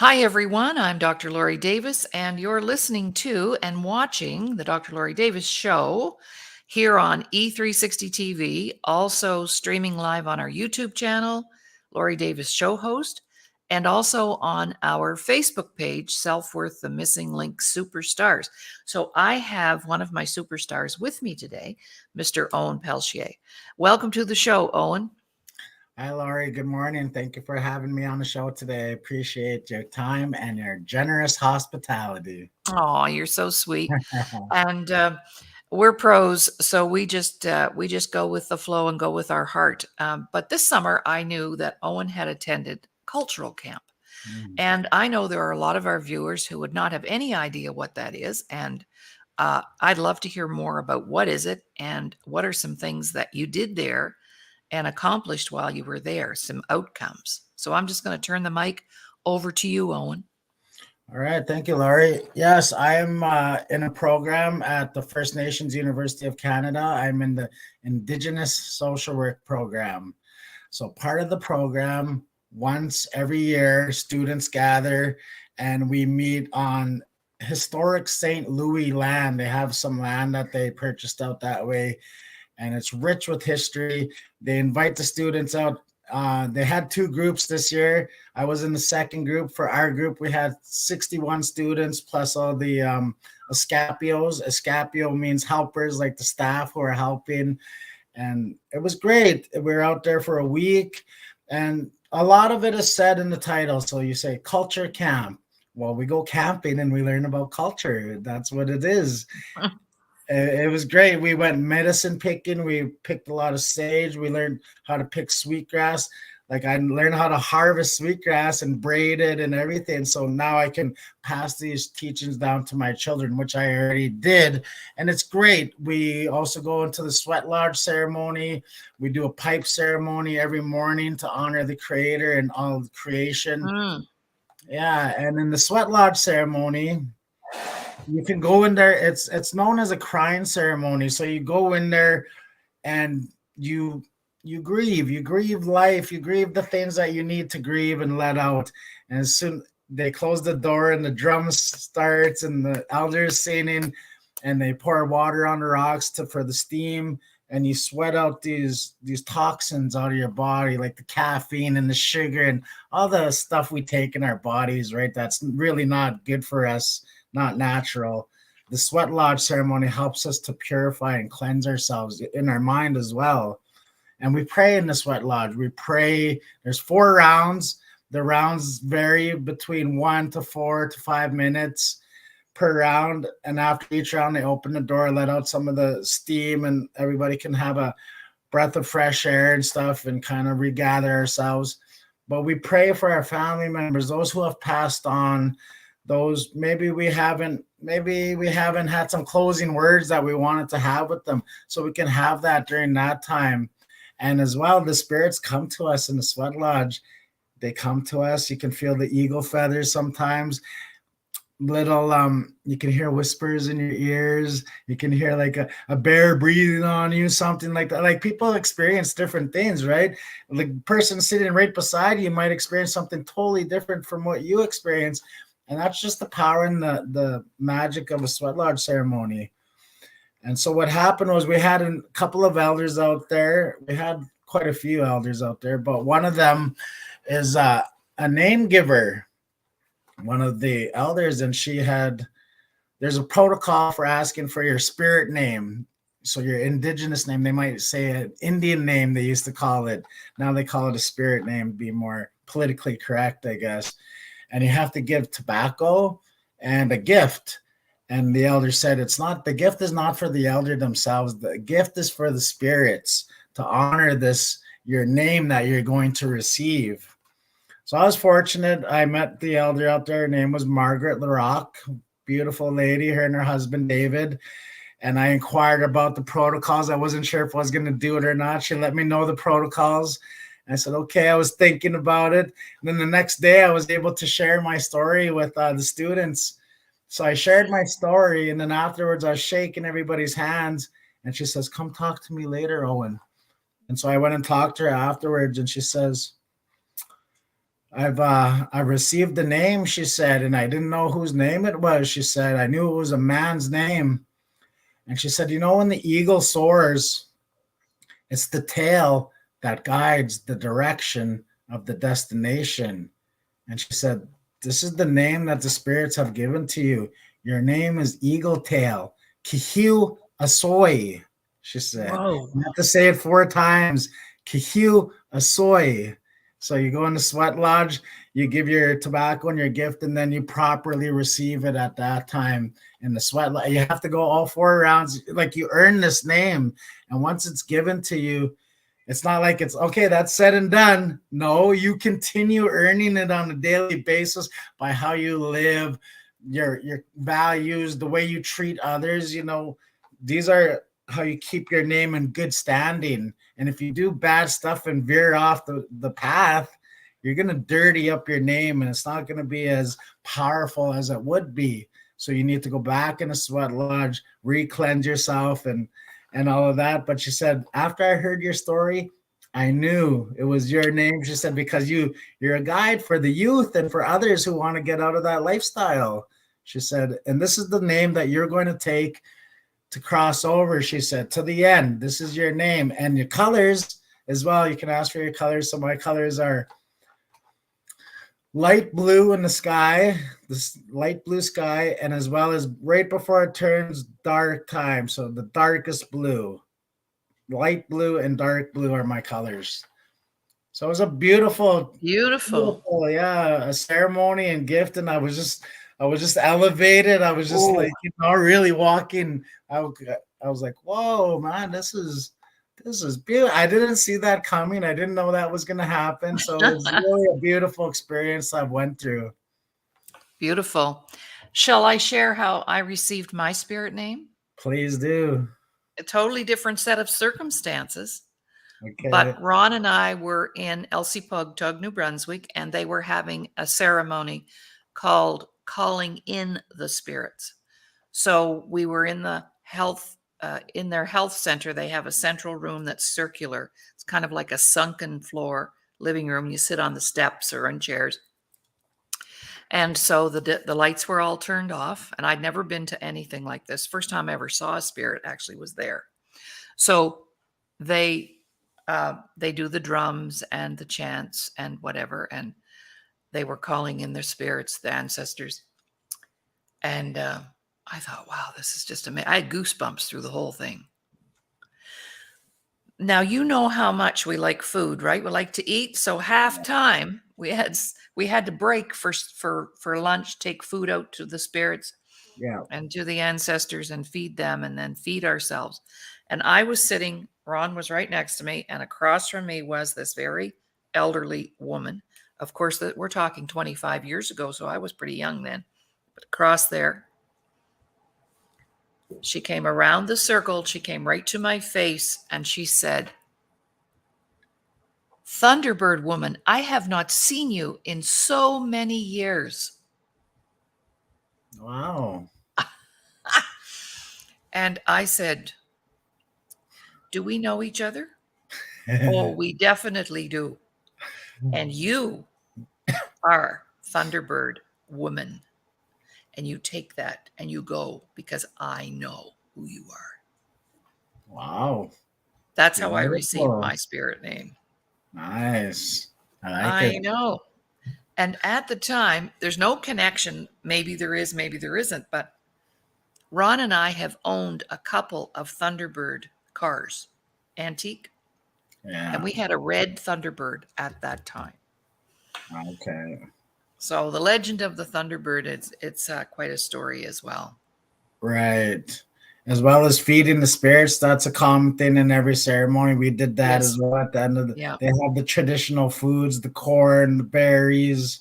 Hi, everyone. I'm Dr. Laurie Davis, and you're listening to and watching the Dr. Laurie Davis Show here on E360 TV, also streaming live on our YouTube channel, Laurie Davis Show Host, and also on our Facebook page, Self Worth the Missing Link Superstars. So I have one of my superstars with me today, Mr. Owen Pelletier. Welcome to the show, Owen. Hi, Laurie. Good morning. Thank you for having me on the show today. I appreciate your time and your generous hospitality. Oh, you're so sweet. And we're pros, so we just go with the flow and go with our heart. But this summer, I knew that Owen had attended cultural camp, Mm. and I know there are a lot of our viewers who would not have any idea what that is. And I'd love to hear more about what is it and what are some things that you did there and accomplished while you were there, some outcomes. So I'm just going to turn the mic over to you, Owen. All right. Thank you, Laurie. Yes, I am in a program at the First Nations University of Canada. I'm in the Indigenous social work program. So, part of the program, once every year, students gather and we meet on historic St. Louis land. They have some land that they purchased out that way, and it's rich with history. They invite the students out. They had two groups this year. I was in the second group. For our group, we had 61 students plus all the escapios. Escapio means helpers, like the staff who are helping. And it was great. We were out there for a week, and a lot of it is said in the title. So you say culture camp. Well, we go camping and we learn about culture. That's what it is. It was great. We went medicine picking. We picked a lot of sage. We learned how to pick sweetgrass. Like I learned how to harvest sweetgrass and braid it and everything. So now I can pass these teachings down to my children, which I already did. And it's great. We also go into the sweat lodge ceremony. We do a pipe ceremony every morning to honor the creator and all of creation. Mm. Yeah. And in the sweat lodge ceremony, you can go in there. It's known as a crying ceremony. So you go in there and you grieve life, you grieve the things that you need to grieve and let out. And as soon they close the door and the drums starts and the elders singing and they pour water on the rocks for the steam, and you sweat out these toxins out of your body, like the caffeine and the sugar and all the stuff we take in our bodies, right? That's really not good for us, not natural. The sweat lodge ceremony helps us to purify and cleanse ourselves in our mind as well. And we pray in the sweat lodge. We pray. There's 4 rounds. The rounds vary between 1 to 4 to 5 minutes per round. And after each round, they open the door, let out some of the steam, and everybody can have a breath of fresh air and stuff and kind of regather ourselves. But we pray for our family members, those who have passed on, those maybe we haven't had some closing words that we wanted to have with them, so we can have that during that time. And as well, the spirits come to us in the sweat lodge. They come to us. You can feel the eagle feathers sometimes. Little you can hear whispers in your ears. You can hear like a bear breathing on you, something like that. Like people experience different things, right? The person sitting right beside you might experience something totally different from what you experience. And that's just the power and the magic of a sweat lodge ceremony. And so what happened was we had a couple of elders out there. We had quite a few elders out there, but one of them is a name giver, one of the elders, and there's a protocol for asking for your spirit name. So your indigenous name, they might say an Indian name, they used to call it. Now they call it a spirit name, to be more politically correct, I guess. And you have to give tobacco and a gift. And the elder said, it's not, the gift is not for the elder themselves. The gift is for the spirits to honor this, your name that you're going to receive. So I was fortunate. I met the elder out there. Her name was Margaret LaRock, beautiful lady, her and her husband, David. And I inquired about the protocols. I wasn't sure if I was going to do it or not. She let me know the protocols. And I said, okay, I was thinking about it. And then the next day I was able to share my story with the students. So I shared my story, and then afterwards I was shaking everybody's hands, and she says, come talk to me later, Owen. And so I went and talked to her afterwards, and she says, I received the name, she said, and I didn't know whose name it was. She said, I knew it was a man's name. And she said, when the eagle soars, it's the tail that guides the direction of the destination. And she said, this is the name that the spirits have given to you. Your name is Eagle Tail. Kihiu Asoy, she said. Whoa. You have to say it 4 times. Kihiu Asoy. So you go in the sweat lodge, you give your tobacco and your gift, and then you properly receive it at that time in the sweat lodge. You have to go all 4 rounds. Like, you earn this name. And once it's given to you, it's not like it's okay, that's said and done. No, you continue earning it on a daily basis by how you live, your values, the way you treat others. These are how you keep your name in good standing. And if you do bad stuff and veer off the path, you're going to dirty up your name, and it's not going to be as powerful as it would be. So you need to go back in a sweat lodge, re-cleanse yourself, and all of that. But she said, after I heard your story, I knew it was your name. She said, because you're a guide for the youth and for others who want to get out of that lifestyle. She said, and this is the name that you're going to take to cross over, she said, to the end. This is your name. And your colors as well. You can ask for your colors. So my colors are light blue in the sky, this light blue sky, and as well as right before it turns dark time. So the darkest blue, light blue and dark blue are my colors. So it was a beautiful, yeah, a ceremony and gift. And I was just elevated. I was just like, really walking. I was like, whoa, man, this is beautiful. I didn't see that coming. I didn't know that was going to happen. So it was really a beautiful experience I went through. Beautiful. Shall I share how I received my spirit name? Please do. A totally different set of circumstances. Okay. But Ron and I were in Elsipogtog, New Brunswick, and they were having a ceremony called Calling in the Spirits. So we were in the in their health center. They have a central room that's circular. It's kind of like a sunken floor living room. You sit on the steps or in chairs. And so the lights were all turned off, and I'd never been to anything like this. First time I ever saw a spirit actually was there. So they do the drums and the chants and whatever, and they were calling in their spirits, the ancestors. And I thought, wow, this is just amazing. I had goosebumps through the whole thing. Now, you know how much we like food, right? We like to eat. So half time we had to break for lunch, take food out to the spirits, and to the ancestors and feed them, and then feed ourselves. And I was sitting, Ron was right next to me, and across from me was this very elderly woman. Of course, we're talking 25 years ago, so I was pretty young then. But across there, she came around the circle. She came right to my face, and she said, "Thunderbird woman, I have not seen you in so many years." Wow. And I said, "Do we know each other?" "Oh, we definitely do. And you are Thunderbird woman. And you take that and you go because I know who you are." Wow. That's how I received my spirit name. Nice. I know. And at the time, there's no connection. Maybe there is, maybe there isn't. But Ron and I have owned a couple of Thunderbird cars, antique. Yeah. And we had a red Thunderbird at that time. Okay. So the legend of the Thunderbird, it's quite a story as well. Right. As well as feeding the spirits, that's a common thing in every ceremony. We did that as well at the end of the. They have the traditional foods, the corn, the berries.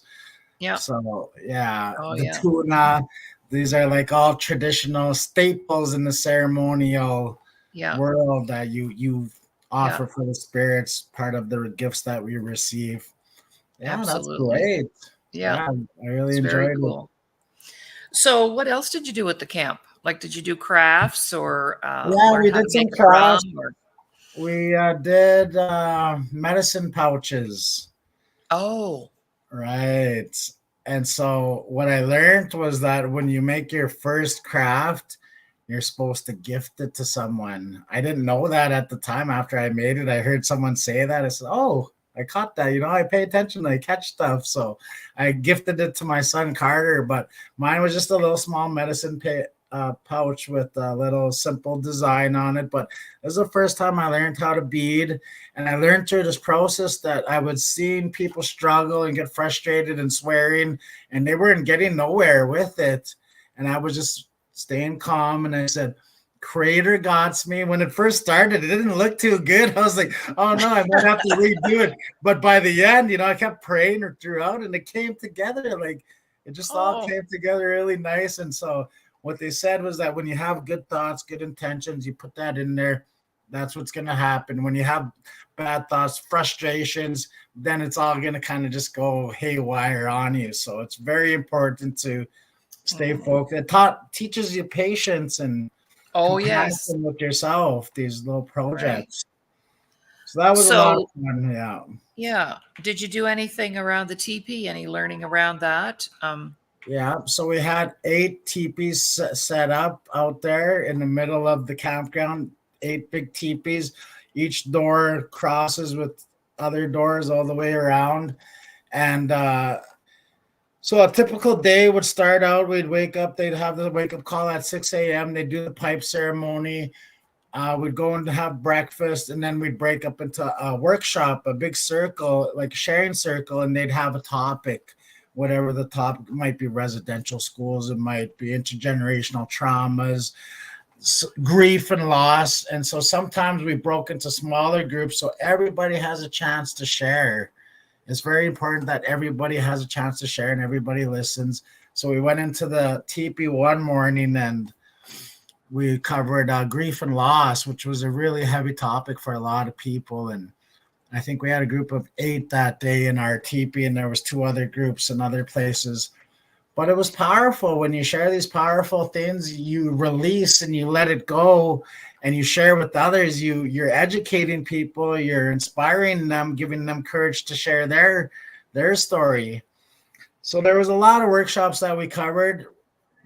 Yeah. So the tuna. These are like all traditional staples in the ceremonial world that you offer for the spirits, part of the gifts that we receive. Yeah, absolutely. That's great. Yeah, I really enjoyed it. So what else did you do at the camp? Like, did you do crafts or we did some crafts. We did medicine pouches. Oh. Right. And so what I learned was that when you make your first craft, you're supposed to gift it to someone. I didn't know that at the time. After I made it, I heard someone say that. I said, "Oh, I caught that. I pay attention. I catch stuff." So I gifted it to my son Carter, but mine was just a little small medicine pouch with a little simple design on it. But it was the first time I learned how to bead. And I learned through this process that I would see people struggle and get frustrated and swearing, and they weren't getting nowhere with it. And I was just staying calm. And I said, Creator God's me. When it first started, it didn't look too good. I was like, oh no, I might have to redo it. But by the end, I kept praying throughout, and it came together. Like it just all came together really nice. And so what they said was that when you have good thoughts, good intentions, you put that in there, that's what's going to happen. When you have bad thoughts, frustrations, then it's all going to kind of just go haywire on you. So it's very important to stay focused. It teaches you patience and compassion with yourself, these little projects. Right. So that was a lot of fun. Yeah. Yeah. Did you do anything around the teepee? Any learning around that? Yeah. So we had 8 teepees set up out there in the middle of the campground, 8 big teepees. Each door crosses with other doors all the way around. And so a typical day would start out, we'd wake up, they'd have the wake-up call at 6 a.m. They'd do the pipe ceremony. We'd go and have breakfast, and then we'd break up into a workshop, a big circle, like a sharing circle, and they'd have a topic, whatever the topic might be. Residential schools, it might be intergenerational traumas, grief and loss. And so sometimes we broke into smaller groups so everybody has a chance to share. It's very important that everybody has a chance to share and everybody listens. So we went into the teepee one morning and we covered grief and loss, which was a really heavy topic for a lot of people. And I think we had a group of 8 that day in our teepee, and there was 2 other groups in other places. But it was powerful. When you share these powerful things, you release and you let it go and you share with others. You're educating people, you're inspiring them, giving them courage to share their story. So there was a lot of workshops that we covered,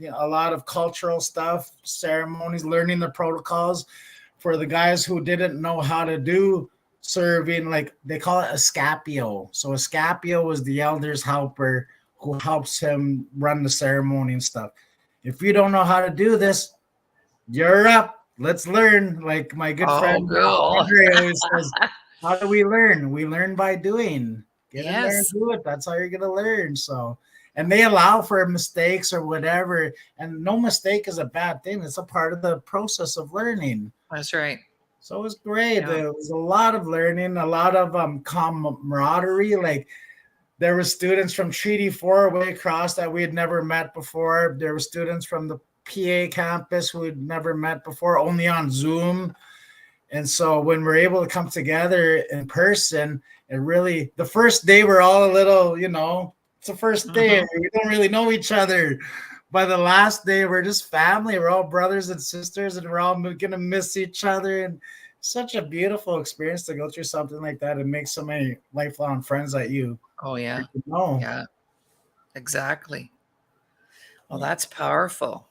a lot of cultural stuff, ceremonies, learning the protocols for the guys who didn't know how to do serving. Like they call it a scapio. So a scapio was the elder's helper who helps him run the ceremony and stuff. If you don't know how to do this, you're up. Let's learn. Like my good friend Andre always says, how do we learn? We learn by doing. Get in there and do it. That's how you're going to learn. So, and they allow for mistakes or whatever. And no mistake is a bad thing. It's a part of the process of learning. That's right. So it was great. Yeah. There was a lot of learning, a lot of camaraderie. Like there were students from Treaty 4 way across that we had never met before. There were students from the PA campus who had never met before, only on Zoom. And so when we're able to come together in person, it really, the first day we're all a little, it's the first day. We don't really know each other. By the last day, we're just family. We're all brothers and sisters, and we're all going to miss each other. And such a beautiful experience to go through something like that and make so many lifelong friends that you. Oh, yeah. Yeah, exactly. Well, that's powerful.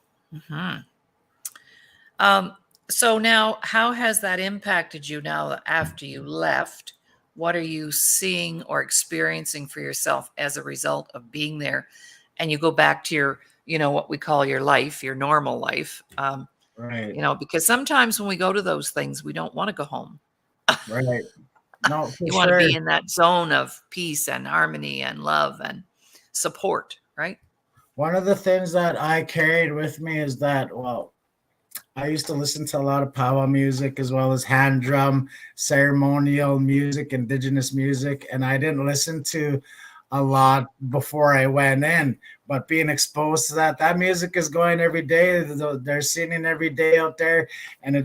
So now, how has that impacted you now after you left? What are you seeing or experiencing for yourself as a result of being there? And you go back to your, what we call your life, your normal life. Right. Because sometimes when we go to those things, we don't want to go home. Right. No, you want to be in that zone of peace and harmony and love and support, right? One of the things that I carried with me is that, I used to listen to a lot of powwow music as well as hand drum, ceremonial music, Indigenous music, and I didn't listen to a lot before I went in. But being exposed to that music is going every day. They're singing every day out there, and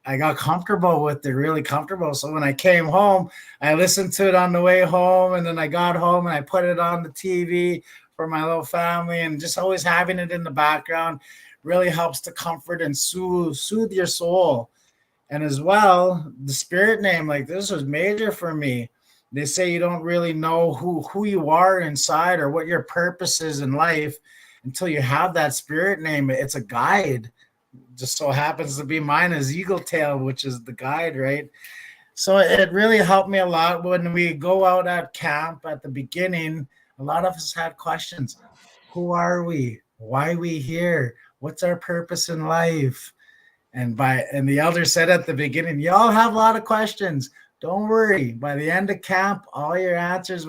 I got comfortable with it, really comfortable. So when I came home, I listened to it on the way home, and then I got home and I put it on the TV for my little family, and just always having it in the background really helps to comfort and soothe your soul. And as well, the spirit name, like this was major for me. They say you don't really know who you are inside or what your purpose is in life until you have that spirit name. It's a guide. Just so happens to be mine is Eagle Tail, which is the guide, right? So it really helped me a lot when we go out at camp at the beginning. A lot of us had questions. Who are we? Why are we here? What's our purpose in life? And the elder said at the beginning, y'all have a lot of questions. Don't worry. By the end of camp, all your questions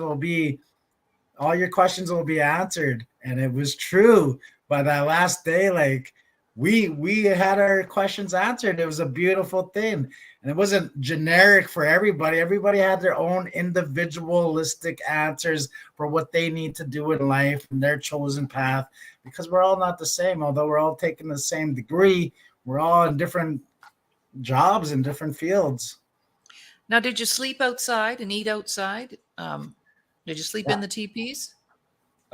will be answered. And it was true. By that last day, like we had our questions answered. It was a beautiful thing. And it wasn't generic for everybody. Everybody had their own individualistic answers for what they need to do in life and their chosen path, because we're all not the same. Although we're all taking the same degree, we're all in different jobs in different fields. Now, did you sleep outside and eat outside? Did you sleep in the teepees?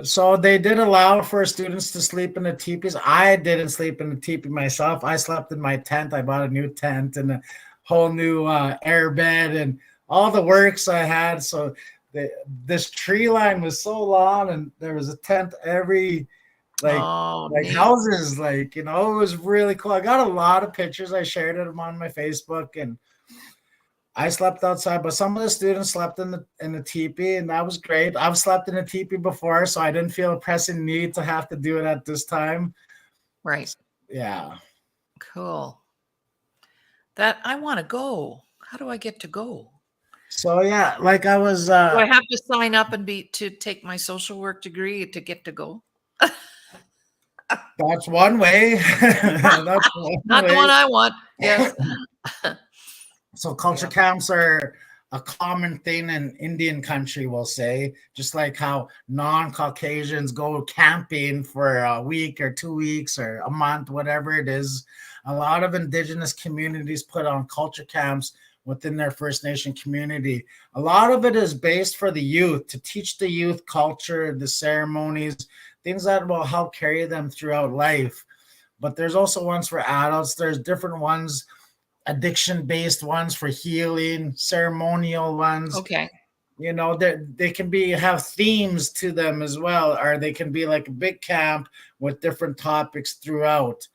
So they did allow for students to sleep in the teepees. I didn't sleep in the teepee myself. I slept in my tent. I bought a new tent and a whole new air bed and all the works I had. So this tree line was so long, and there was a tent every like Neat. houses. Like, it was really cool. I got a lot of pictures. I shared them on my Facebook, and I slept outside, but some of the students slept in the teepee, and that was great. I've slept in a teepee before, so I didn't feel a pressing need to have to do it at this time. Right. Yeah. Cool. That I want to go. How do I get to go? So yeah, like I was. Do I have to sign up and to take my social work degree to get to go? That's one way. That's one Not way. the one I want. Yes. So culture camps are a common thing in Indian country, we'll say, just like how non-Caucasians go camping for a week or 2 weeks or a month, whatever it is. A lot of Indigenous communities put on culture camps within their First Nation community. A lot of it is based for the youth, to teach the youth culture, the ceremonies, things that will help carry them throughout life. But there's also ones for adults. There's different ones, addiction-based ones for healing, ceremonial ones. Okay. They can have themes to them as well, or they can be like a big camp with different topics throughout.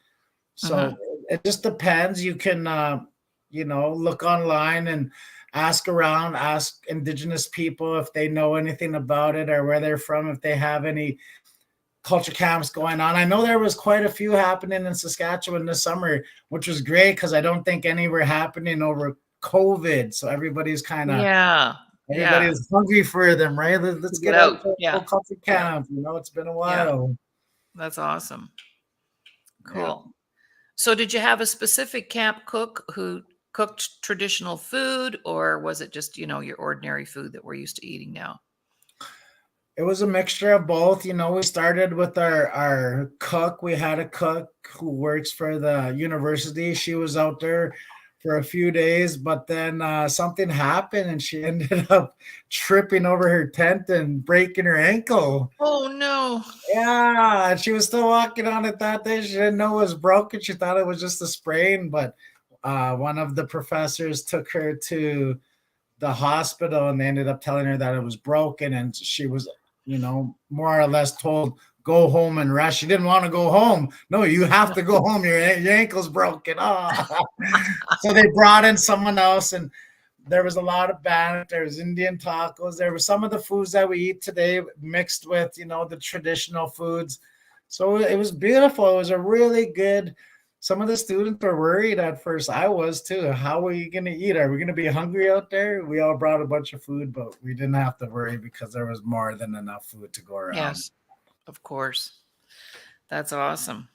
So it just depends. You can, look online and ask around, ask Indigenous people if they know anything about it or where they're from, if they have any culture camps going on. I know there was quite a few happening in Saskatchewan this summer, which was great because I don't think any were happening over COVID. So everybody's kind of everybody's hungry for them, right? Let's get out to a culture camp. It's been a while. Yeah. That's awesome. Cool. Yeah. So did you have a specific camp cook who cooked traditional food, or was it just, your ordinary food that we're used to eating now? It was a mixture of both. We started with our cook. We had a cook who works for the university. She was out there for a few days, but then something happened and she ended up tripping over her tent and breaking her ankle. Oh, no. Yeah, and she was still walking on it that day. She didn't know it was broken. She thought it was just a sprain, but one of the professors took her to the hospital and they ended up telling her that it was broken, and she was more or less told, go home and rest. She didn't want to go home. No, you have to go home. Your ankle's broken. Oh. So they brought in someone else, and there was a lot of bannock. There was Indian tacos. There were some of the foods that we eat today mixed with, the traditional foods. So it was beautiful. It was a really good. Some of the students were worried at first. I was too. How are you going to eat? Are we going to be hungry out there? We all brought a bunch of food, but we didn't have to worry because there was more than enough food to go around. Yes, of course. That's awesome.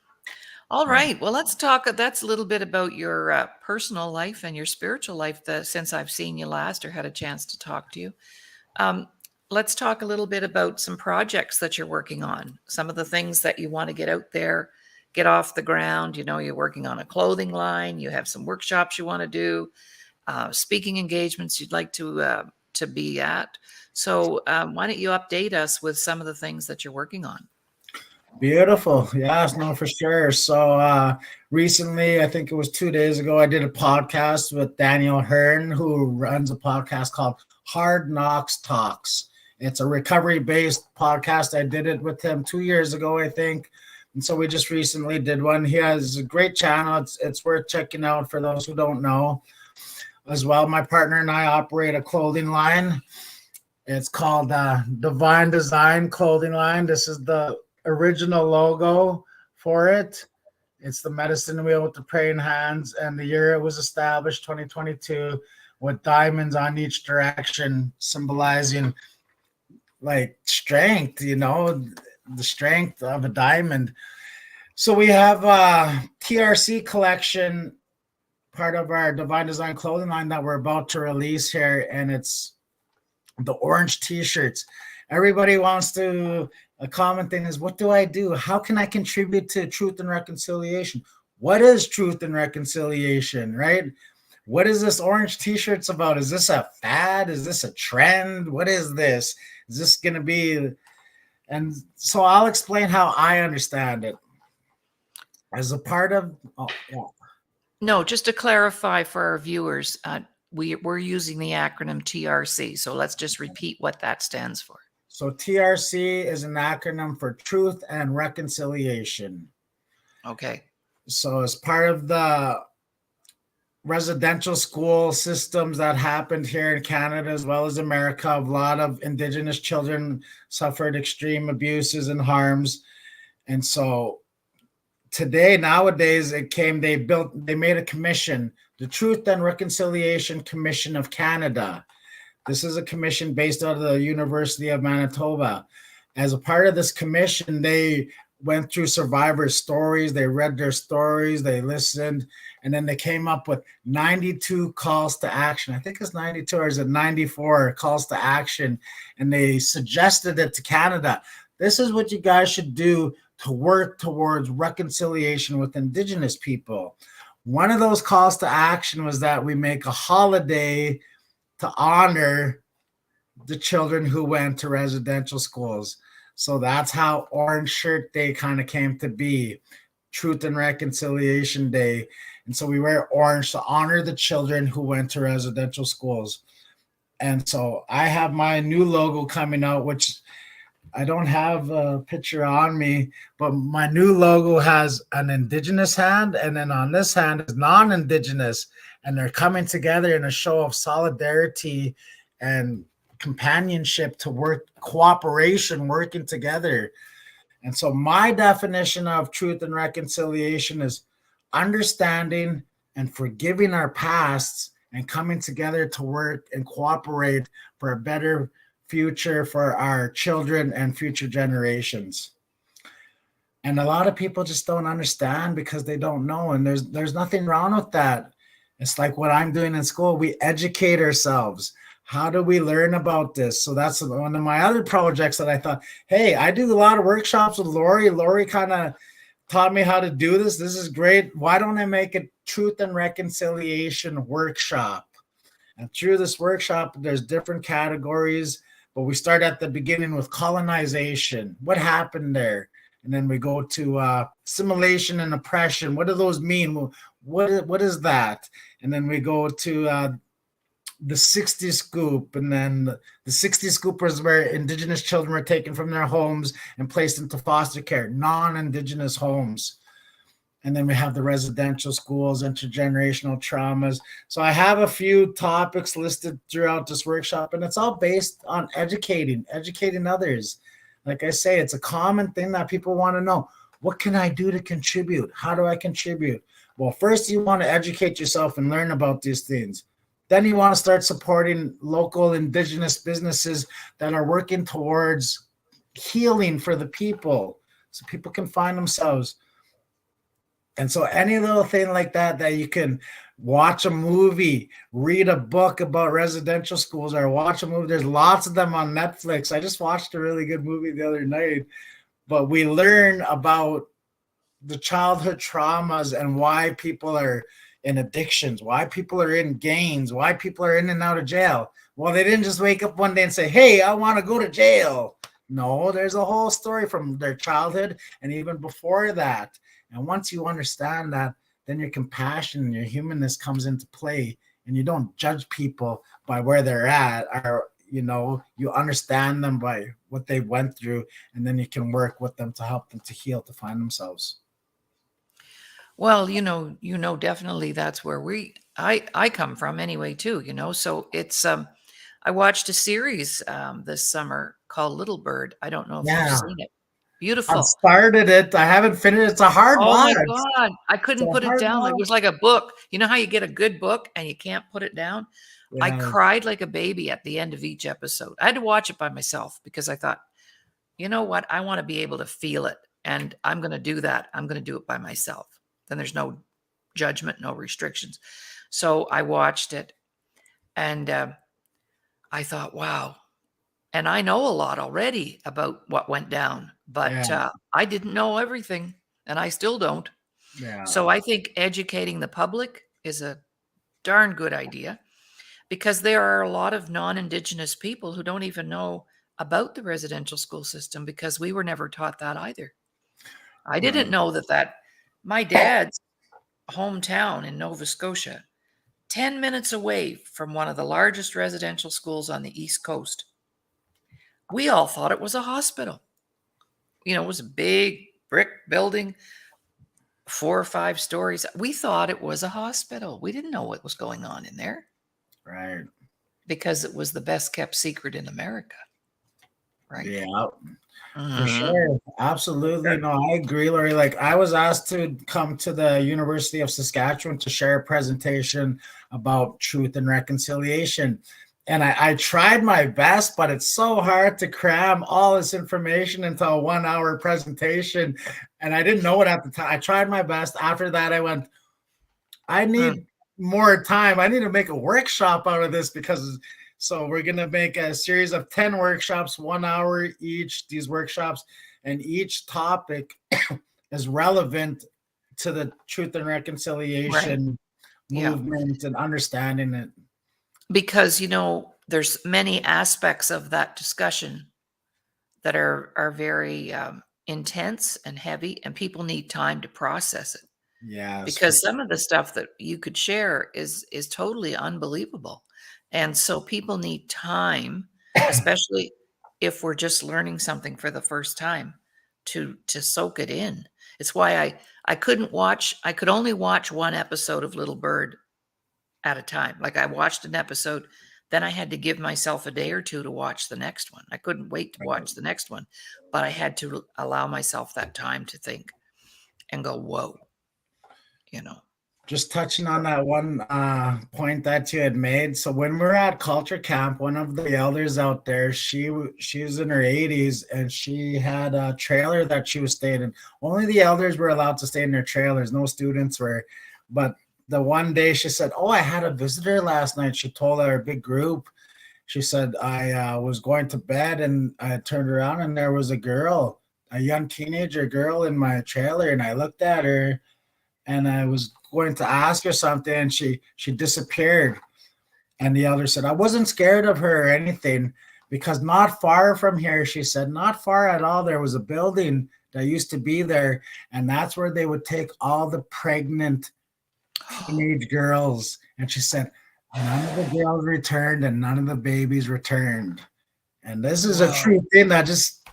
All right. Well, let's talk. That's a little bit about your personal life and your spiritual life since I've seen you last or had a chance to talk to you. Let's talk a little bit about some projects that you're working on, some of the things that you want to get out there, get off the ground. You're working on a clothing line. You have some workshops you want to do, speaking engagements you'd like to be at. So why don't you update us with some of the things that you're working on? Beautiful. Yes, no, for sure. So recently, I think it was 2 days ago, I did a podcast with Daniel Hearn, who runs a podcast called Hard Knocks Talks. It's a recovery-based podcast. I did it with him 2 years ago, I think. And so we just recently did one. He has a great channel. It's worth checking out for those who don't know. As well, my partner and I operate a clothing line. It's called Divine Design Clothing Line. This is the original logo for it. It's the medicine wheel with the praying hands, and the year it was established, 2022, with diamonds on each direction, symbolizing like strength, the strength of a diamond. So we have a TRC collection, part of our Divine Design clothing line that we're about to release here, and it's the orange t-shirts. Everybody wants to, a common thing is, what do I do? How can I contribute to truth and reconciliation? What is truth and reconciliation, right? What is this orange t-shirts about? Is this a fad? Is this a trend? What is this? Is this going to be? And so I'll explain how I understand it. As a part of, No, just to clarify for our viewers, we're using the acronym TRC. So let's just repeat what that stands for. So TRC is an acronym for Truth and Reconciliation. Okay. So as part of the residential school systems that happened here in Canada as well as America, a lot of Indigenous children suffered extreme abuses and harms. And so nowadays they made a commission, the Truth and Reconciliation Commission of Canada. This is a commission based out of the University of Manitoba. As a part of this commission, they went through survivors' stories, they read their stories, they listened, and then they came up with 92 calls to action. I think it's 92 or is it 94 calls to action, and they suggested it to Canada. This is what you guys should do to work towards reconciliation with Indigenous people. One of those calls to action was that we make a holiday to honor the children who went to residential schools. So that's how Orange Shirt Day kind of came to be, Truth and Reconciliation Day. And so we wear orange to honor the children who went to residential schools. And so I have my new logo coming out, which I don't have a picture on me, but my new logo has an Indigenous hand, and then on this hand is non-Indigenous, and they're coming together in a show of solidarity and companionship to cooperation, working together. And so my definition of truth and reconciliation is understanding and forgiving our pasts and coming together to work and cooperate for a better future for our children and future generations. And a lot of people just don't understand because they don't know, and there's nothing wrong with that. It's like what I'm doing in school. We educate ourselves. How do we learn about this? So that's one of my other projects that I thought, hey, I do a lot of workshops with Laurie. Laurie kind of taught me how to do this. This is great. Why don't I make a truth and reconciliation workshop? And through this workshop, there's different categories, but we start at the beginning with colonization. What happened there? And then we go to assimilation and oppression. What do those mean? What is that? And then we go to the 60 scoop, and then the 60 scoop was where Indigenous children were taken from their homes and placed into foster care, non-Indigenous homes. And then we have the residential schools, intergenerational traumas. So I have a few topics listed throughout this workshop, and it's all based on educating others. Like I say, it's a common thing that people want to know. What can I do to contribute? How do I contribute? Well, first you want to educate yourself and learn about these things. Then you want to start supporting local Indigenous businesses that are working towards healing for the people so people can find themselves. And so any little thing like that you can watch a movie, read a book about residential schools, or watch a movie. There's lots of them on Netflix. I just watched a really good movie the other night. But we learn about the childhood traumas and why people are in addictions, why people are in gangs, why people are in and out of jail. Well, they didn't just wake up one day and say, hey, I want to go to jail. No, there's a whole story from their childhood and even before that. And once you understand that, then your compassion and your humanness comes into play and you don't judge people by where they're at, or you understand them by what they went through, and then you can work with them to help them to heal, to find themselves. Well, definitely that's where I come from anyway too, So it's I watched a series this summer called Little Bird. I don't know if you've Yeah, seen it. I've Beautiful. started it. I haven't finished. It's a hard Oh watch. my God. I It's a couldn't put it hard down. It watch. was like a book. You know how you get a good book and you can't put it down? I Yeah, cried like a baby at the end of each episode. I had to watch it by myself because I thought, you know what? I want to be able to feel it. And I'm going to do that. I'm going to do it by myself. Then there's no judgment, no restrictions. So I watched it and I thought, wow. And I know a lot already about what went down, yeah, but I didn't know everything and I still don't. yeah. So I think educating the public is a darn good idea because there are a lot of non-Indigenous people who don't even know about the residential school system because we were never taught that either. I didn't Right, know that my dad's hometown in Nova Scotia, 10 minutes away from one of the largest residential schools on the East Coast. We all thought it was a hospital. It was a big brick building, 4 or 5 stories. We thought it was a hospital. We didn't know what was going on in there right. because it was the best kept secret in America, right? Yeah, for Mhm. sure. Absolutely. No, I agree, Laurie. Like, I was asked to come to the University of Saskatchewan to share a presentation about truth and reconciliation. And I tried my best, but it's so hard to cram all this information into a 1 hour presentation. And I didn't know it at the time. I tried my best. After that, I went, I Mm. need more time. I need to make a workshop out of this, because so we're going to make a series of 10 workshops, 1 hour each, these workshops, and each topic is relevant to the truth and Right. reconciliation Yeah. movement and understanding it. Because, there's many aspects of that discussion that are very intense and heavy, and people need time to process it. Yes, for Because some of the stuff that you could share is totally unbelievable. And so people need time, especially if we're just learning something for the first time to soak it in. It's why I could only watch one episode of Little Bird at a time. Like I watched an episode, then I had to give myself a day or two to watch the next one. I couldn't wait to watch the next one, but I had to allow myself that time to think and go, whoa, you know. just touching on that one point that you had made. So when we are at culture camp, one of the elders out there, she was in her 80s, and she had a trailer that she was staying in. Only the elders were allowed to stay in their trailers. No students were. But the one day she said, "Oh, I had a visitor last night." She told our big group. She said, "I was going to bed and I turned around and there was a girl, a young teenager girl in my trailer, and I looked at her and I was going to ask her something, and she disappeared." And the elder said, "I wasn't scared of her or anything, because not far from here," she said, "not far at all, there was a building that used to be there, and that's where they would take all the pregnant teenage girls." And she said, "None of the girls returned and none of the babies returned." And this is a Whoa. true thing that just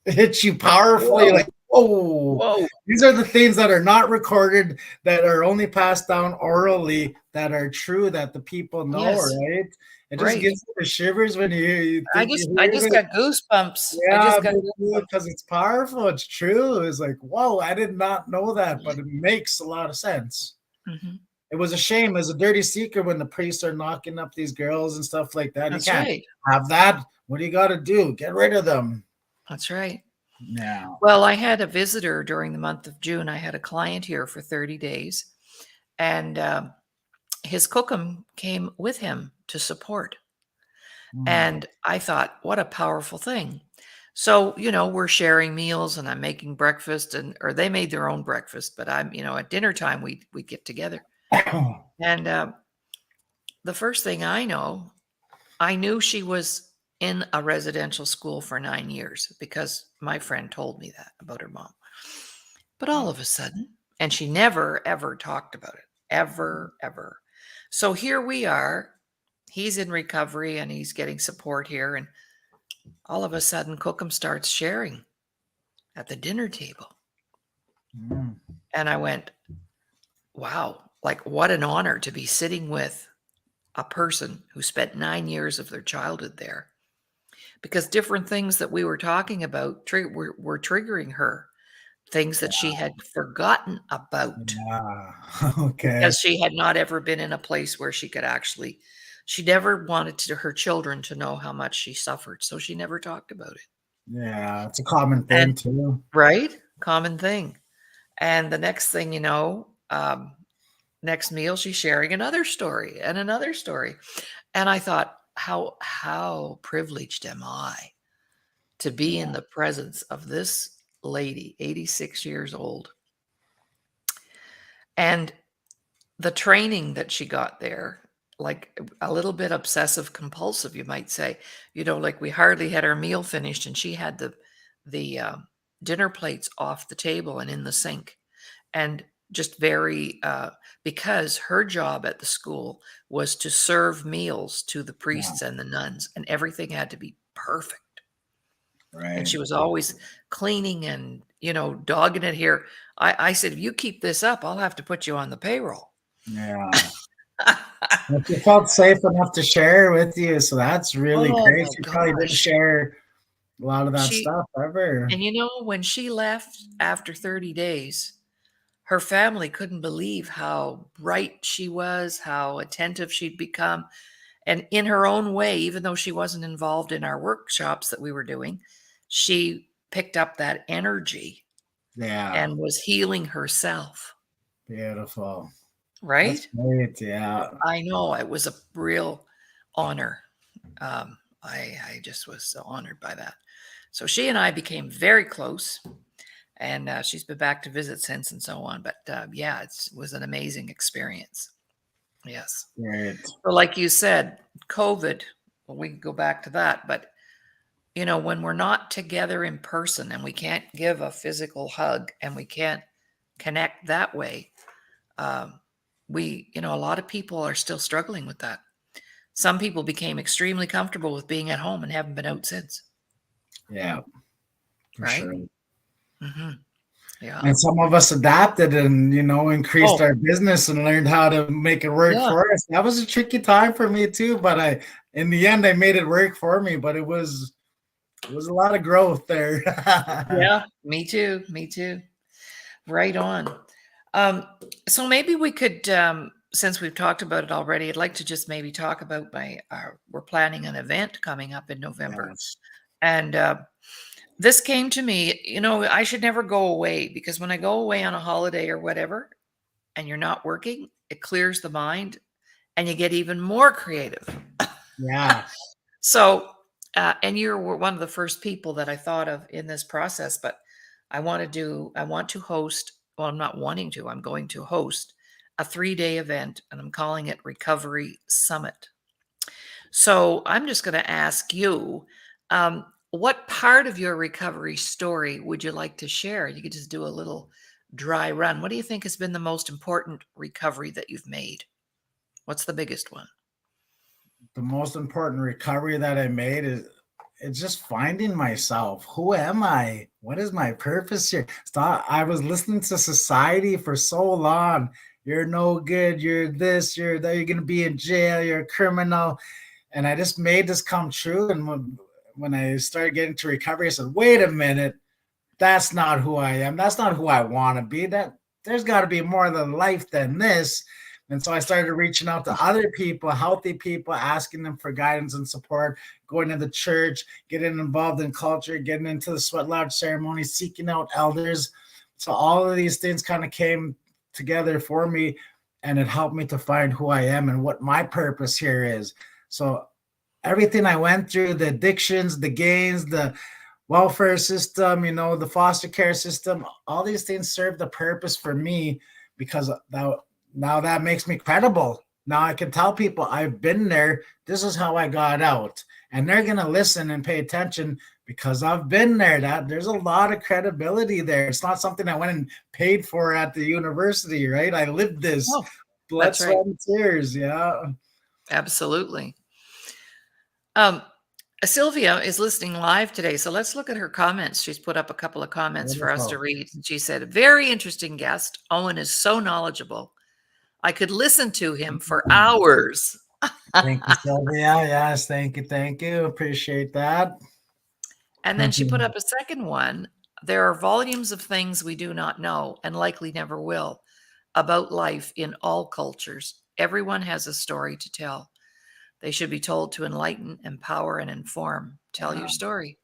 hits you powerfully, Whoa. like, oh, Whoa. these are the things that are not recorded, that are only passed down orally, that are true, that the people know, Yes. right? It just Right. gives you the shivers when you I think just you I hear just it. got goosebumps. I Yeah, just got because it's powerful, it's true. It's like, whoa, I did not know that, goosebumps. but it makes a lot of sense. Mhm. It was a shame. It was a dirty secret when the priests are knocking up these girls and stuff like that. You That's can't right. have that. What do you got to do? Get rid of them. That's right. Yeah. Well, I had a visitor during the month of June. I had a client here for 30 days, and his cookum came with him to support. Mm. And I thought, what a powerful thing. So, we're sharing meals and I'm making breakfast or they made their own breakfast, but I'm, at dinner time we get together. And the first thing I know, I knew she was in a residential school for 9 years because my friend told me that about her mom. But all of a sudden, and she never ever talked about it, ever, ever. So here we are. He's in recovery and he's getting support here. And all of a sudden, Cookham starts sharing at the dinner table. Mm. And I went, wow, like what an honor to be sitting with a person who spent 9 years of their childhood there. Because different things that we were talking about were triggering her, things that she had forgotten about Yeah. Okay. because she had not ever been in a place where she could actually, she never wanted her children to know how much she suffered. So she never talked about it. Yeah, it's a common And thing too. right? Common thing. And the next thing you know, next meal, she's sharing another story and another story. And I thought, how privileged am I to be in the presence of this lady, 86 years old. And the training that she got there, like a little bit obsessive compulsive, you might say, like we hardly had our meal finished and she had the dinner plates off the table and in the sink. And just very, because her job at the school was to serve meals to the Yeah, priests and the nuns, and everything had to be perfect. And right. she was always cleaning and, dogging it here. I said, if you keep this up, I'll have to put you on the payroll. Yeah. But she felt safe enough to share with you, so that's really Oh great. my She probably didn't gosh. share a lot of that She, stuff ever. and when she left after 30 days, her family couldn't believe how bright she was, how attentive she'd become. And in her own way, even though she wasn't involved in our workshops that we were doing, she picked up that energy Yeah, and was healing herself, beautiful. That's right? great. Yeah. I know it was a real honor. I just was so honored by that. So she and I became very close, and she's been back to visit since and so on. But yeah, it was an amazing experience. Yes. Great. So, like you said, COVID, well, we can go back to that. But, when we're not together in person and we can't give a physical hug and we can't connect that way, um, a lot of people are still struggling with that. Some people became extremely comfortable with being at home and haven't been out since, Yeah, for right? sure. Hmm. Yeah. And some of us adapted and, increased Oh, our business and learned how to make it work yeah. for us. That was a tricky time for me too, but in the end, I made it work for me, but it was a lot of growth there. Yeah. Me too. Me too. Right on. Um, so maybe we could, since we've talked about it already, I'd like to just maybe talk about we're planning an event coming up in November. Yes. And this came to me, I should never go away because when I go away on a holiday or whatever, and you're not working, it clears the mind and you get even more creative. Yeah. So, and you were one of the first people that I thought of in this process, but I want to host, well, I'm not wanting to, I'm going to host a 3-day event and I'm calling it Recovery Summit. So I'm just going to ask you, what part of your recovery story would you like to share? You could just do a little dry run. What do you think has been the most important recovery that you've made? What's the biggest one? The most important recovery that I made is it's just finding myself. Who am I? What is my purpose here? Stop. I was listening to society for so long. You're no good. You're this. You're that. You're gonna be in jail. You're a criminal. And I just made this come true. And when I started getting to recovery, I said, "Wait a minute. That's not who I am. That's not who I want to be. That there's got to be more than life than this." And so I started reaching out to other people, healthy people, asking them for guidance and support, going to the church, getting involved in culture, getting into the sweat lodge ceremony, seeking out elders. So all of these things kind of came together for me, and it helped me to find who I am and what my purpose here is. So everything I went through, the addictions, the gains, the welfare system, the foster care system, all these things serve the purpose for me because now that makes me credible. Now I can tell people I've been there. This is how I got out. And they're going to listen and pay attention because I've been there. That there's a lot of credibility there. It's not something I went and paid for at the university, right? I lived this. Oh, blood, That's sweat, right. and tears. Yeah. Absolutely. Um, Sylvia is listening live today, so let's look at her comments. She's put up a couple of comments for us to Wonderful. read. She said, "Very interesting guest. Owen is so knowledgeable. I could listen to him for hours." Thank you, Sylvia. Yes, thank you. Thank you. Appreciate that. And then she put up a second one. "There are volumes of things we do not know and likely never will about life in all cultures. Everyone has a story to tell. They should be told to enlighten, empower, and inform. Tell your Yeah, story."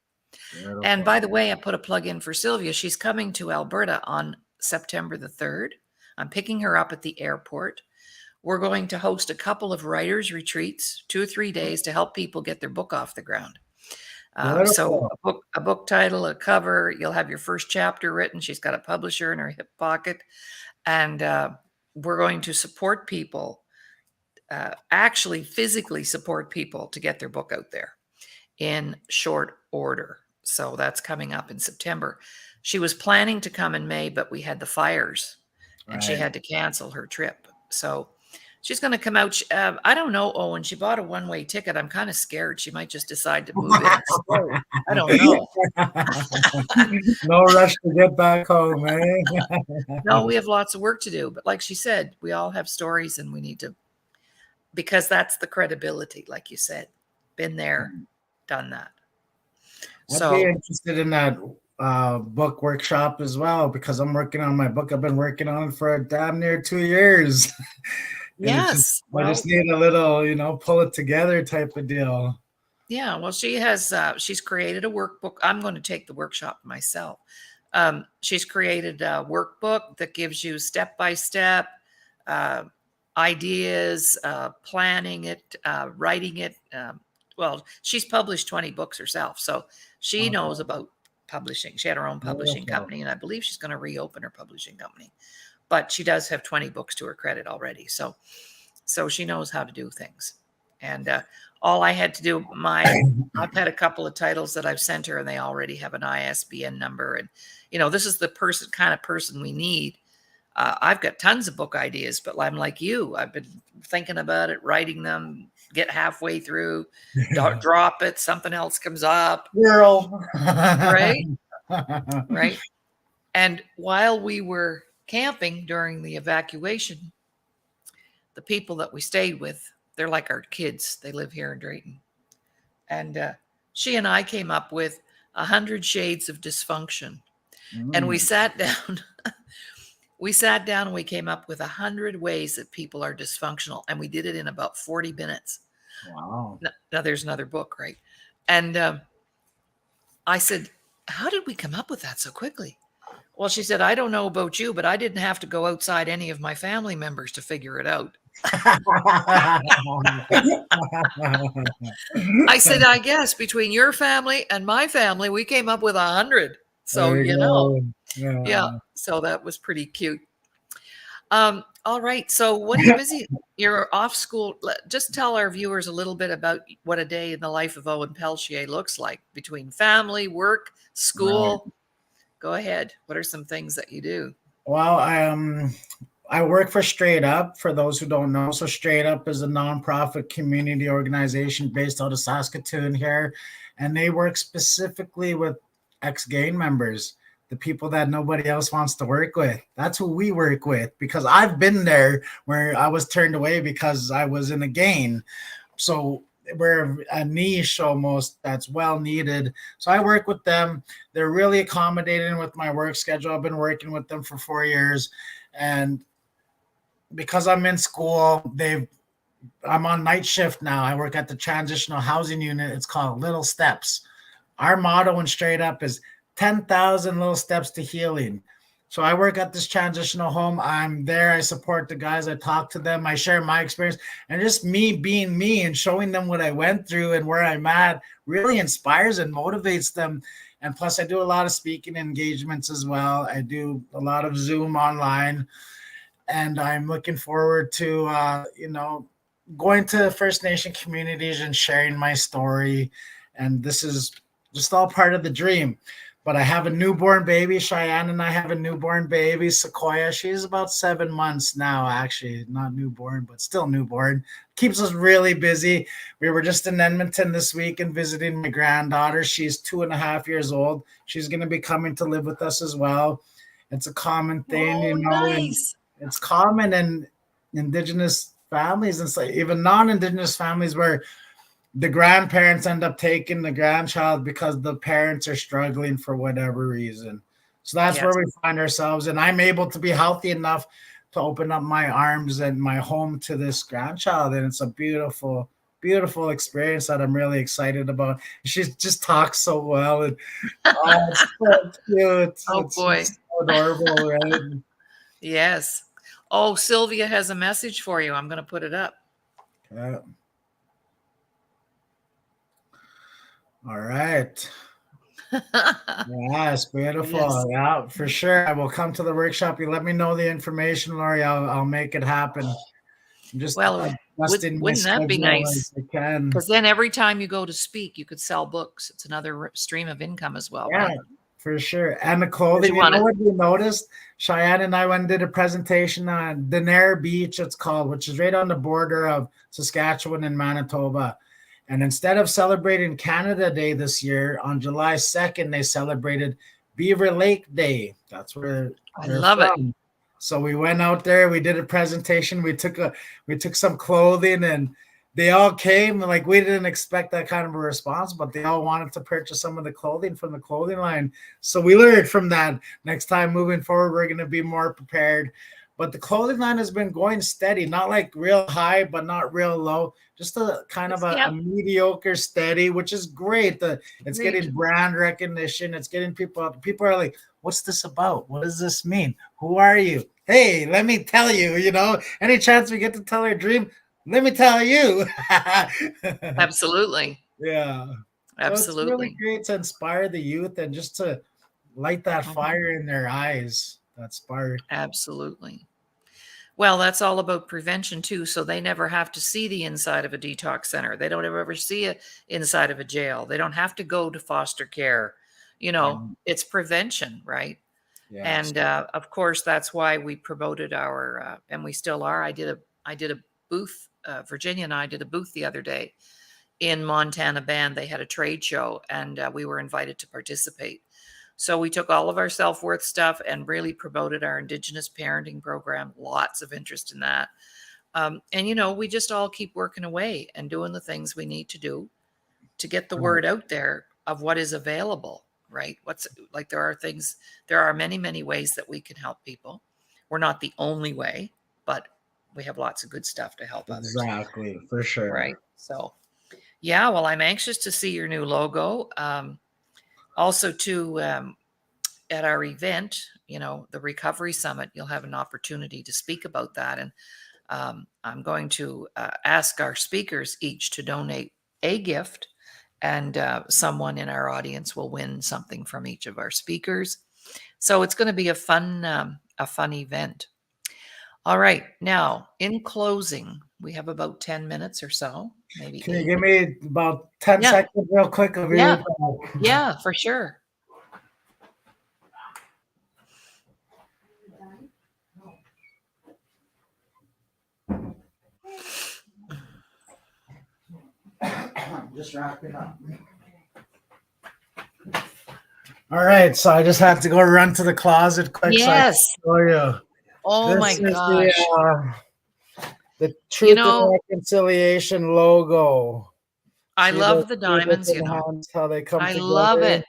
And beautiful. by the way, I put a plug in for Sylvia. She's coming to Alberta on September the 3rd. I'm picking her up at the airport. We're going to host a couple of writers' retreats, 2 or 3 days, to help people get their book off the ground. So Beautiful. a book title, a cover, you'll have your first chapter written. She's got a publisher in her hip pocket. And we're going to support people, actually physically support people to get their book out there in short order. So that's coming up in September. She was planning to come in May, but we had the fires and she Right. had to cancel her trip. So she's going to come out. I don't know, Owen. She bought a one-way ticket. I'm kind of scared. She might just decide to move in and stay. I don't know. No rush to get back home, eh? No, we have lots of work to do. But like she said, we all have stories and we need to, because that's the credibility, like you said. Been there, done that. I'd be So, interested in that book workshop as well because I'm working on my book. I've been working on it for damn near 2 years. And it's just, yes. I Well, just need a little, pull it together type of deal. yeah, well, she's created a workbook. I'm going to take the workshop myself. She's created a workbook that gives you step by step ideas, planning it, writing it. Well, she's published 20 books herself, so she knows Awesome. about publishing. She had her own publishing Beautiful. company, and I believe she's going to reopen her publishing company. But she does have 20 books to her credit already, so she knows how to do things. And all I had to do, I've had a couple of titles that I've sent her, and they already have an ISBN number. And this is the kind of person we need. I've got tons of book ideas, but I'm like you. I've been thinking about it, writing them, get halfway through, drop it, something else comes up, Girl. right? Right. And while we were camping during the evacuation, the people that we stayed with, they're like our kids. They live here in Drayton. And she and I came up with 100 shades of dysfunction. And we Mm, sat down. We sat down and we came up with 100 ways that people are dysfunctional. And we did it in about 40 minutes. wow. Now there's another book, right? And I said, "How did we come up with that so quickly?" Well, she said, "I don't know about you, but I didn't have to go outside any of my family members to figure it out." I said, "I guess between your family and my family, we came up with 100." So, There you go. yeah. Yeah. So that was pretty cute. All right. So what are you busy? You're off school. Just tell our viewers a little bit about what a day in the life of Owen Pelletier looks like between family, work, Right. school. Go ahead. What are some things that you do? Well, I work for Straight Up. For those who don't know, so Straight Up is a nonprofit community organization based out of Saskatoon here, and they work specifically with ex-gang members, the people that nobody else wants to work with. That's who we work with because I've been there where I was turned away because I was in a gang. So we're a niche almost that's well needed. So I work with them. They're really accommodating with my work schedule. I've been working with them for 4 years, and because I'm in school, I'm on night shift now. I work at the transitional housing unit. It's called Little Steps. Our motto and Straight Up is 10,000 little steps to healing. So I work at this transitional home. I'm there. I support the guys. I talk to them. I share my experience. And just me being me and showing them what I went through and where I'm at really inspires and motivates them. And plus, I do a lot of speaking engagements as well. I do a lot of Zoom online. And I'm looking forward to, going to First Nation communities and sharing my story. And this is just all part of the dream. But I have a newborn baby. Cheyenne and I have a newborn baby. Sequoia, she's about 7 months now, actually. Not newborn, but still newborn. Keeps us really busy. We were just in Edmonton this week and visiting my granddaughter. She's 2.5 years old. She's going to be coming to live with us as well. It's a common thing, Oh, and nice. it's common in Indigenous families and so even non-Indigenous families where the grandparents end up taking the grandchild because the parents are struggling for whatever reason. So that's Yes. where we find ourselves. And I'm able to be healthy enough to open up my arms and my home to this grandchild. And it's a beautiful, beautiful experience that I'm really excited about. She just talks so well. And oh, it's so cute. Oh, It's boy. just so adorable, right? Yes. Oh, Sylvia has a message for you. I'm going to put it up. Yeah. All right. Yes, beautiful. Yes. Yeah, for sure. I will come to the workshop. You let me know the information, Laurie. I'll make it happen. I'm just Well, adjusting my wouldn't that be schedule as nice? I can. Because then every time you go to speak, you could sell books. It's another stream of income as well, Yeah, right? for sure. And the If clothing, you you want know it. what we noticed? Cheyenne and I went and did a presentation on Denair Beach, it's called, which is right on the border of Saskatchewan and Manitoba. And instead of celebrating Canada Day this year, on July 2nd, they celebrated Beaver Lake Day. That's where I they're love it. from. So we went out there, we did a presentation, we took some clothing, and they all came. Like, we didn't expect that kind of a response, but they all wanted to purchase some of the clothing from the clothing line. So we learned from that. Next time moving forward, we're going to be more prepared. But the clothing line has been going steady, not like real high, but not real low. Just a kind of a Yep. mediocre steady, which is great. It's Great. getting brand recognition. It's getting people out. People are like, what's this about? What does this mean? Who are you? Hey, let me tell you, any chance we get to tell our dream, let me tell you. Absolutely. Yeah. So it's really Absolutely. great to inspire the youth and just to light that Mhm. fire in their eyes, that spark. Absolutely. Well, that's all about prevention too. So they never have to see the inside of a detox center. They don't ever see it inside of a jail. They don't have to go to foster care. It's prevention, right? Yes. And of course, that's why we promoted and we still are. I did a booth. Virginia and I did a booth the other day in Montana Band. They had a trade show, and we were invited to participate. So we took all of our self-worth stuff and really promoted our Indigenous parenting program. Lots of interest in that. And we just all keep working away and doing the things we need to do to get the word out there of what is available, right? There are many, many ways that we can help people. We're not the only way, but we have lots of good stuff to help others, Exactly, for sure. right? So, yeah, well, I'm anxious to see your new logo. Also, too, at our event, the Recovery Summit, you'll have an opportunity to speak about that. And I'm going to ask our speakers each to donate a gift, and someone in our audience will win something from each of our speakers. So it's going to be a fun event. All right. Now, in closing, we have about 10 minutes or so, maybe Can you 8. give me about 10 Yeah. seconds real quick? I'll be Yeah. right back. Yeah, for sure. Just wrapping up. All right, so I just had to go run to the closet quick so I can Yes. show you. Oh my This is gosh. the Truth and know, Reconciliation logo. I See the love the two diamonds, different hands, how they come I love together. it.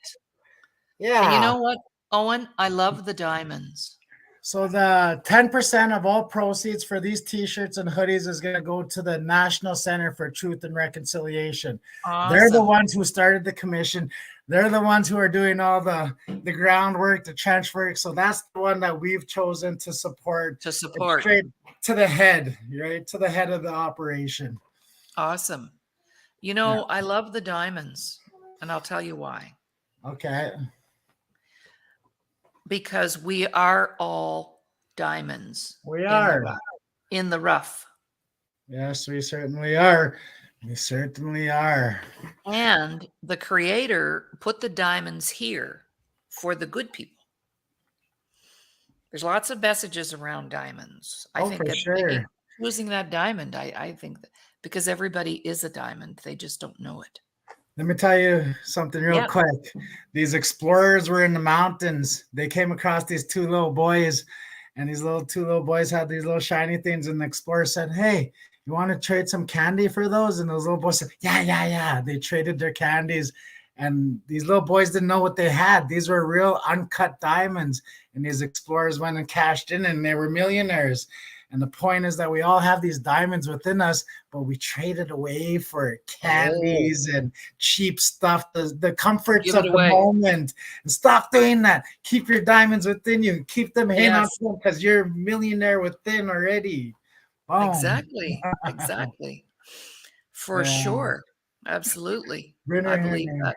And you Yeah. know what, Owen? I love the diamonds. So the 10% of all proceeds for these t-shirts and hoodies is going to go to the National Center for Truth and Reconciliation. They're the Awesome. ones who started the commission. They're the ones who are doing all the groundwork, the trench work. So that's the one that we've chosen to support. To It's support. straight to the head, right? To the head of the operation. Awesome. Yeah. I love the diamonds, and I'll tell you why. Okay. Because we are all diamonds We in the are. rough. In the rough. Yes, we certainly are. We certainly are. And the creator put the diamonds here for the good people. There's lots of messages around diamonds. I Oh, think for at picking, sure. choosing that diamond, I think that because everybody is a diamond, they just don't know it. Let me tell you something real Yeah. quick. These explorers were in the mountains. They came across these two little boys, and these two little boys had these little shiny things. And the explorer said, "Hey, you want to trade some candy for those?" And those little boys said, "Yeah, yeah, yeah." They traded their candies, and these little boys didn't know what they had. These were real uncut diamonds, and these explorers went and cashed in, and they were millionaires. And the point is that we all have these diamonds within us, but we trade it away for Oh, candies and cheap stuff, the comforts give it of the away. moment. And stop doing that. Keep your diamonds within you. Keep them hanging on Yes, because you're a millionaire within already. Boom. exactly. Exactly. For Yeah. sure. Absolutely. I believe Winner. that.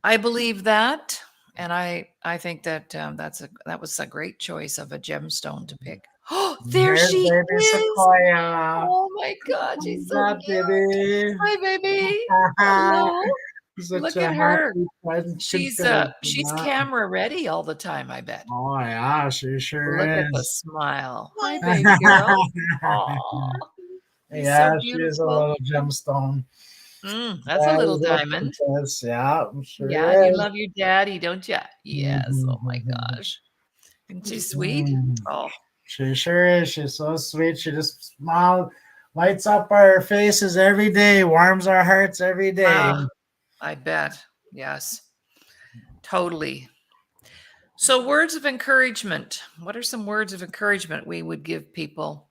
I believe that. And I think that that was a great choice of a gemstone to pick. Oh, there There's she baby is. Sequoia. Oh my God, she's What's so up, cute. baby? Hi, baby. Hello. Such Look a at her. happy She's camera ready all the time, I bet. Oh yeah, she Look sure at the is. smile. Hi, baby girl. Oh, she's so Yeah, she is a beautiful. little gemstone. That's a That little is a diamond. princess. Yeah, Yeah, and you sure is. love your daddy, don't you? Yes. Oh my Mhm. gosh. Isn't she sweet? Mm. Oh, She sure is. She's so sweet. She just smiles, lights up our faces every day, warms our hearts every day. ah, I bet. Yes, totally. So, words of encouragement. What are some words of encouragement we would give people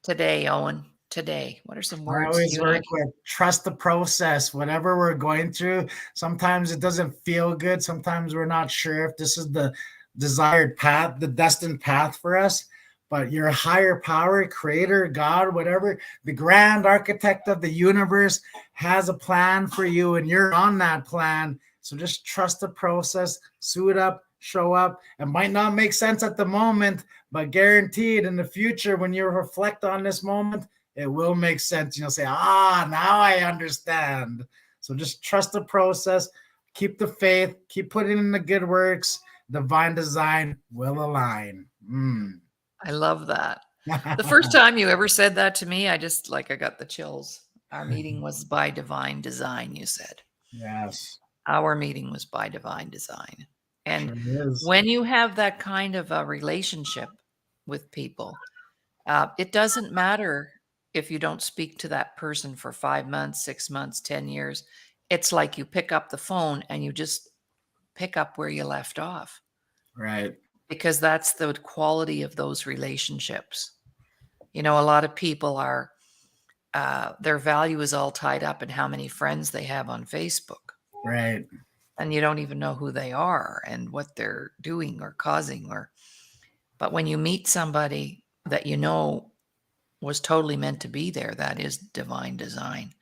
today, Owen? Today, what are some I words always you and I work can? with trust the process. Whatever we're going through, sometimes it doesn't feel good. Sometimes we're not sure if this is the desired path, the destined path for us. But your higher power, creator, God, whatever, the grand architect of the universe has a plan for you, and you're on that plan. So just trust the process, suit up, show up. It might not make sense at the moment, but guaranteed in the future, when you reflect on this moment, it will make sense. You'll say, now I understand. So just trust the process, keep the faith, keep putting in the good works. Divine design will align. I love that. The first time you ever said that to me, I just like I got the chills. Our meeting was by divine design, you said. Yes, Our meeting was by divine design. And sure is. when you have that kind of a relationship with people, it doesn't matter if you don't speak to that person for 5 months, 6 months, 10 years. It's like you pick up the phone and you just pick up where you left off Right, because that's the quality of those relationships. You know, a lot of people are, their value is all tied up in how many friends they have on Facebook. right, And you don't even know who they are and what they're doing or causing but when you meet somebody that you know was totally meant to be there, that is divine design.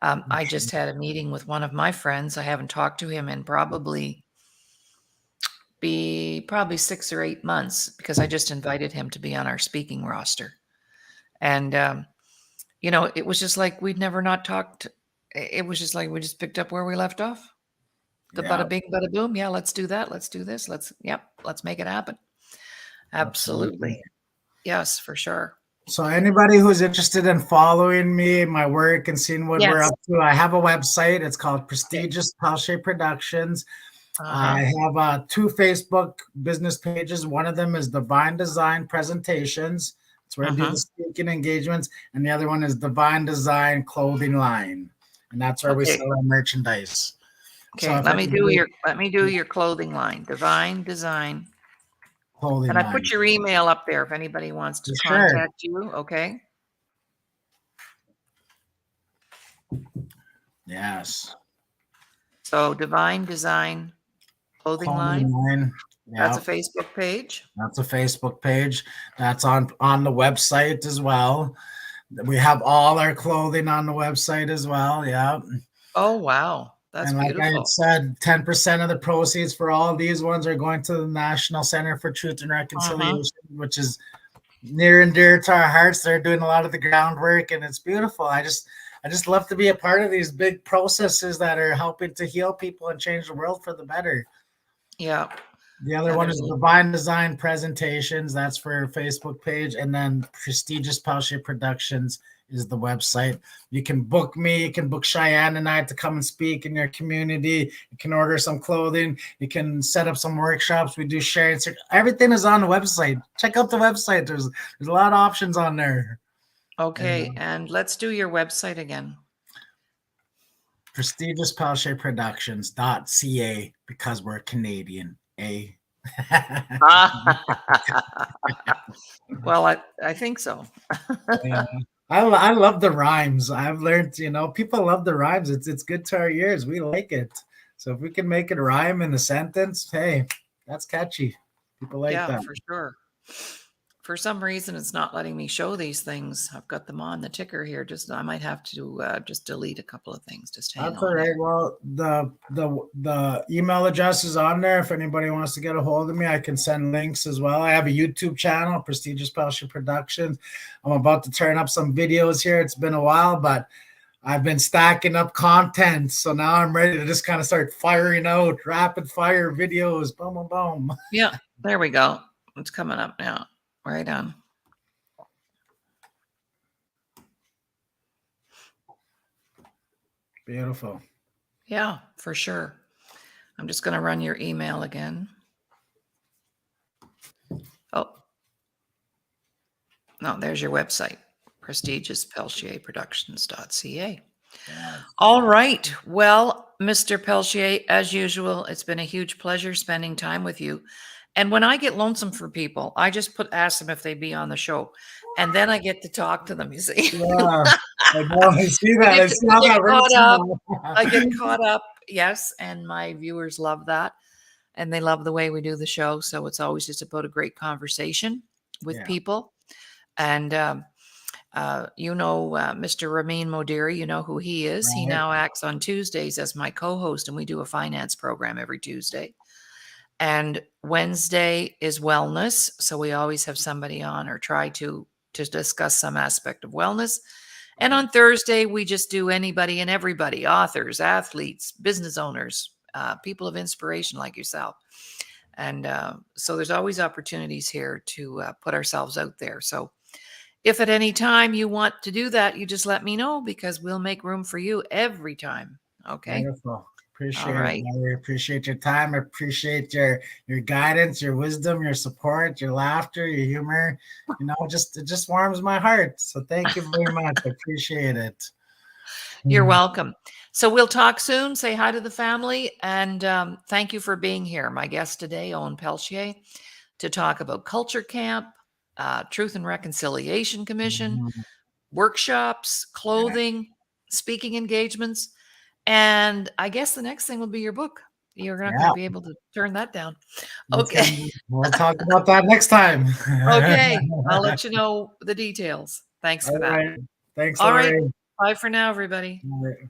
I just had a meeting with one of my friends. I haven't talked to him in probably 6 or 8 months because I just invited him to be on our speaking roster. And it was just like we'd never not talked. It was just like we just picked up where we left off. The yeah, bada bing, bada boom. Yeah, let's do that. Let's do this. Let's make it happen. absolutely. Absolutely. Yes, for sure. So anybody who's interested in following me, my work, and seeing what we're Yes. up to, I have a website. It's called Okay. Prestigious Pelletier Productions. I Uh-huh. have two Facebook business pages. One of them is Divine Design Presentations. It's where I do Uh-huh. the speaking engagements. And the other one is Divine Design Clothing Line. And that's where we Okay. sell our merchandise. So Okay. if anybody, Let me do your clothing line. Divine Design. clothing And I line. put your email up there if anybody wants to For sure. contact you. Okay. Yes. So Divine Design Clothing Clothing Line. line. That's a Yeah. Facebook page. That's a Facebook page. That's on the website as well. We have all our clothing on the website as well. Yeah. Oh, wow. That's And like I had beautiful. said, 10% of the proceeds for all these ones are going to the National Center for Truth and Uh-huh. Reconciliation, which is near and dear to our hearts. They're doing a lot of the groundwork and it's beautiful. I just love to be a part of these big processes that are helping to heal people and change the world for the better. Yeah. The other Yeah, one there's is a Divine Design Presentations. That's for Facebook page. And then Prestigious Pelletier Productions is the website. You can book me. You can book Cheyenne and I to come and speak in your community. You can order some clothing. You can set up some workshops. We do sharing. Everything is on the website. Check out the website. There's a lot of options on there. okay. And let's do your website again. PrestigiousPelletier because we're Canadian. Well, I think so. Yeah. I love the rhymes. I've learned, people love the rhymes. It's good to our ears. We like it. So if we can make it rhyme in a sentence, hey, that's catchy. People like Yeah, that. for sure. For some reason, it's not letting me show these things. I've got them on the ticker here. I might have to just delete a couple of things. Just hang That's all on right. here. Well, the email address is on there. If anybody wants to get a hold of me, I can send links as well. I have a YouTube channel, Prestigious Pelletier Productions. I'm about to turn up some videos here. It's been a while, but I've been stacking up content. So now I'm ready to just kind of start firing out rapid fire videos. Boom, boom, boom. Yeah, there we go. It's coming up now. Right on. Beautiful. Yeah, for sure. I'm just going to run your email again. Oh, no, there's your website, prestigiouspelltierproductions.ca. Yes. All right. Well, Mr. Pelletier, as usual, it's been a huge pleasure spending time with you. And when I get lonesome for people, I just ask them if they'd be on the show. And then I get to talk to them, you see. Yeah. I know. I see I that. get I see how that caught works up. now. I get caught up. Yes. And my viewers love that. And they love the way we do the show. So it's always just about a great conversation with Yeah. people. And, Mr. Ramin Modiri, you know who he is. He Right. now acts on Tuesdays as my co-host, and we do a finance program every Tuesday. And Wednesday is wellness. So we always have somebody on or try to discuss some aspect of wellness. And on Thursday, we just do anybody and everybody, authors, athletes, business owners, people of inspiration like yourself. And so there's always opportunities here to put ourselves out there. So if at any time you want to do that, you just let me know because we'll make room for you every time. Okay. Wonderful. Appreciate All it, right. Laurie. Appreciate your time. Appreciate your guidance, your wisdom, your support, your laughter, your humor. It just warms my heart. So thank you very much. I appreciate it. You're welcome. So we'll talk soon. Say hi to the family. And thank you for being here. My guest today, Owen Pelletier, to talk about Culture Camp, Truth and Reconciliation Commission, Mhm. workshops, Yeah. clothing, speaking engagements. And I guess the next thing will be your book. You're not going to Yeah. be able to turn that down. Okay. We'll talk about that next time. Okay. I'll let you know the details. Thanks for All that. right. Thanks, All right. Laurie. Bye for now, everybody. All right.